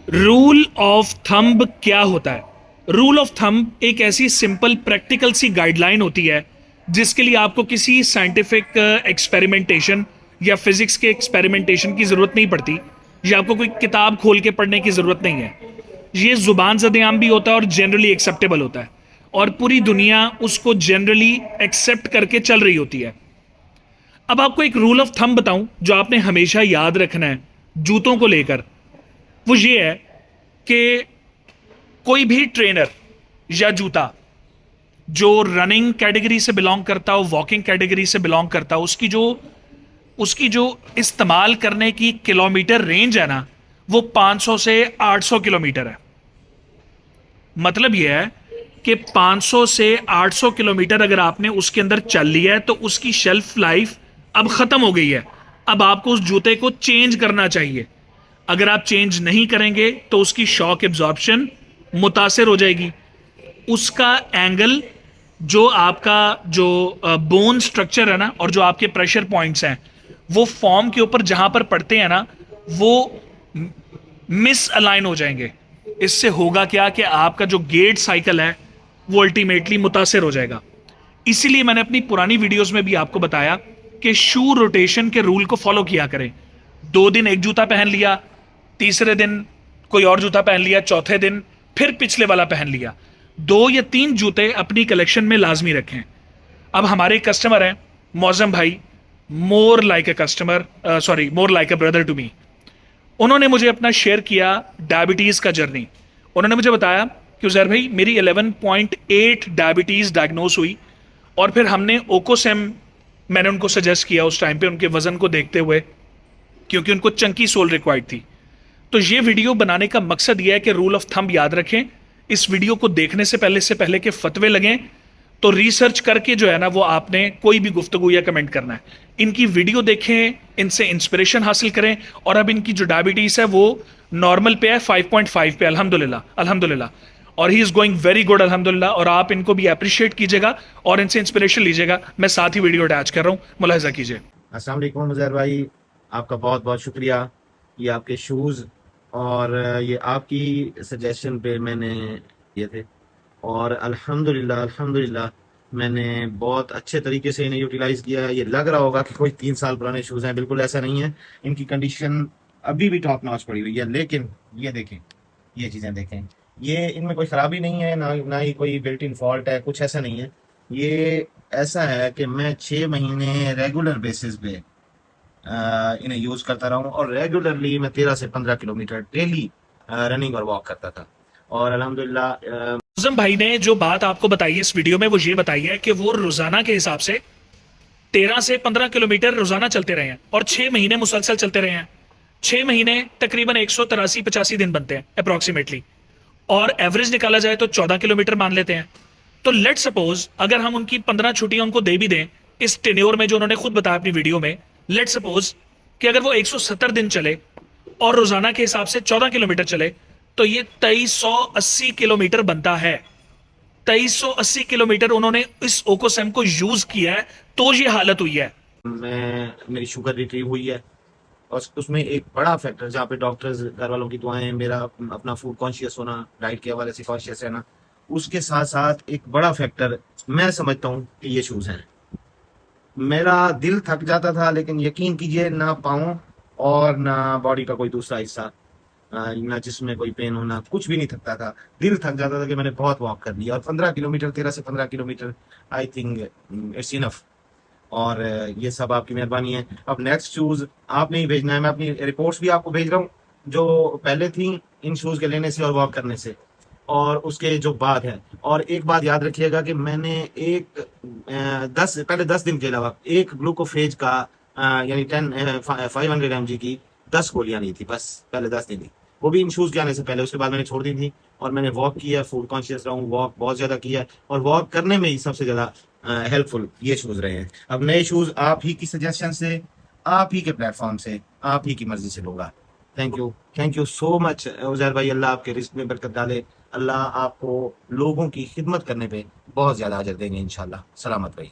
Rule of thumb क्या होता है? रूल ऑफ थंब एक ऐसी सिंपल प्रैक्टिकल सी गाइडलाइन होती है जिसके लिए आपको किसी साइंटिफिक एक्सपेरिमेंटेशन या फिजिक्स के एक्सपेरिमेंटेशन की ज़रूरत नहीं पड़ती, या आपको कोई किताब खोल के पढ़ने की ज़रूरत नहीं है। ये ज़ुबान ज़द-ए-आम भी होता है और जनरली एक्सेप्टेबल होता है, और पूरी दुनिया उसको जनरली एक्सेप्ट करके चल रही होती है। अब आपको एक रूल ऑफ थंब बताऊं जो आपने हमेशा याद रखना है जूतों को लेकर। वो ये है कि कोई भी ट्रेनर या जूता जो रनिंग कैटेगरी से बिलोंग करता हो, वॉकिंग कैटेगरी से बिलोंग करता हो, उसकी जो इस्तेमाल करने की किलोमीटर रेंज है ना, वो 500 से 800 किलोमीटर है। मतलब यह है कि 500 से 800 किलोमीटर अगर आपने उसके अंदर चल लिया है तो उसकी शेल्फ लाइफ अब खत्म हो गई है। अब आपको उस जूते को चेंज करना चाहिए। अगर आप चेंज नहीं करेंगे तो उसकी शॉक एब्जॉर्प्शन मुतासिर हो जाएगी। उसका एंगल, जो आपका जो बोन स्ट्रक्चर है ना, और जो आपके प्रेशर पॉइंट्स हैं, वो फॉर्म के ऊपर जहां पर पड़ते हैं ना, वो मिस अलाइन हो जाएंगे। इससे होगा क्या कि आपका जो गेट साइकिल है वो अल्टीमेटली मुतासिर हो जाएगा। इसीलिए मैंने अपनी पुरानी वीडियोस में भी आपको बताया कि शू रोटेशन के रूल को फॉलो किया करें। 2 दिन एक जूता पहन लिया, तीसरे दिन कोई और जूता पहन लिया, चौथे दिन फिर पिछले वाला पहन लिया। 2 या 3 जूते अपनी कलेक्शन में लाजमी रखें। अब हमारे कस्टमर हैं मौजम भाई, more like a customer, sorry, more like a brother to me. उन्होंने मुझे अपना शेयर किया डायबिटीज़ का जर्नी। उन्होंने मुझे बताया कि उजैर भाई, मेरी 11.8 डायबिटीज़ डायग्नोस हुई, और फिर हमने ओकोसेम, मैंने उनको सजेस्ट किया उस टाइम पे उनके वज़न को देखते हुए, क्योंकि उनको चंकी सोल रिक्वायर्ड थी। तो ये वीडियो बनाने का मकसद यह है कि रूल ऑफ थंब याद रखें। इस वीडियो को देखने से पहले के फतवे लगें तो रिसर्च करके जो है ना, वो आपने कोई भी गुफ्तगू या कमेंट करना है। इनकी वीडियो देखें, इनसे इंस्पिरेशन हासिल करें, और अब इनकी जो डायबिटीज़ है वो नॉर्मल पे है, 5.5 पे, अल्हम्दुलिल्लाह अल्हम्दुलिल्लाह, और he is going very good अल्हम्दुलिल्लाह। और आप इनको भी अप्रिशिएट कीजिएगा और इनसे इंस्पिरेशन लीजिएगा। मैं साथ ही वीडियो अटैच कर रहा हूँ, मुलाहिजा कीजिए। अस्सलाम वालेकुम उज़ैर भाई, आपका बहुत बहुत शुक्रिया। ये आपके शूज़ और ये आपकी सजेशन पे मैंने ये थे, और अल्हम्दुलिल्लाह अल्हम्दुलिल्लाह मैंने बहुत अच्छे तरीके से इन्हें यूटिलाइज़ किया है। ये लग रहा होगा कि कोई 3 साल पुराने शूज़ हैं, बिल्कुल ऐसा नहीं है। इनकी कंडीशन अभी भी टॉप नॉच पड़ी हुई है, लेकिन ये देखें, ये चीज़ें देखें, ये इनमें कोई ख़राबी नहीं है, ना ही कोई बिल्ट इन फॉल्ट है, कुछ ऐसा नहीं है। ये ऐसा है कि मैं 6 महीने रेगुलर बेसिस पे इन्हें यूज़ करता रहा हूँ, और रेगुलरली मैं 13 से 15 किलोमीटर डेली रनिंग और वॉक करता था, और अल्हम्दुलिल्लाह मौजम भाई ने जो बात आपको बताई है इस वीडियो में, वो ये बताई है कि वो रोजाना के हिसाब से 13 से 15 किलोमीटर रोजाना चलते रहे हैं, और 6 महीने मुसलसल चलते रहे हैं। 6 महीने तकरीबन 183-85 दिन बनते हैं अप्रोक्सीमेटली, और एवरेज निकाला जाए तो 14 किलोमीटर मान लेते हैं। तो लेट सपोज अगर हम उनकी 15 छुट्टियां उनको दे भी दें इस टेन्योर में, जो उन्होंने खुद बताया अपनी वीडियो में, लेट सपोज कि अगर वो 170 दिन चले और रोजाना के हिसाब से 14 किलोमीटर चले, तो ये 2380 किलोमीटर बनता है। 2380 किलोमीटर उन्होंने इस ओकोसेम को यूज किया है, तो ये हालत हुई है। मेरी शुगर रिट्रीव हुई है, और उसमें एक बड़ा फैक्टर, जहाँ पे डॉक्टर्स, घर वालों की दुआएं, मेरा अपना फूड कॉन्शियस होना, डाइट के हवाले से कॉन्शियस रहना, उसके साथ साथ एक बड़ा फैक्टर मैं समझता हूँ कि ये शूज़ हैं। मेरा दिल थक जाता था, लेकिन यकीन कीजिए, ना पाँव और ना बॉडी का कोई दूसरा हिस्सा, ना जिसमें कोई पेन होना, कुछ भी नहीं थकता था। दिल थक जाता था कि मैंने बहुत वॉक कर लिया, और 15 किलोमीटर, 13 से 15 kilometre, I think it's enough. और ये सब आपकी मेहरबानी है। अब नेक्स्ट शूज़ आपने ही भेजना है, मैं अपनी रिपोर्ट्स भी आपको भेज रहा हूँ, जो पहले थी इन शूज़ के लेने से और वॉक करने से, और उसके जो बाद है। और एक बात याद रखिएगा कि मैंने एक 10 दिन के अलावा एक ग्लूकोफेज का यानी 500 mg की 10 गोलियां ली थी, बस पहले 10 दिन ही, वो भी इन शूज़ के आने से पहले। उसके बाद मैंने छोड़ दी थी, और मैंने वॉक किया, फूड कॉन्शियस रहा हूँ, वॉक बहुत ज़्यादा किया, और वॉक करने में ही सबसे ज़्यादा हेल्पफुल ये शूज़ रहे हैं। अब नए शूज़ आप ही की सजेशन से, आप ही के प्लेटफॉर्म से, आप ही की मर्जी से लूँगा। Thank you so much Uzair भाई। अल्लाह आपके रिस्क में बरकत डाले, अल्लाह आपको लोगों की खिदमत करने पे बहुत ज़्यादा अजर देंगे इंशाल्लाह। सलामत भाई।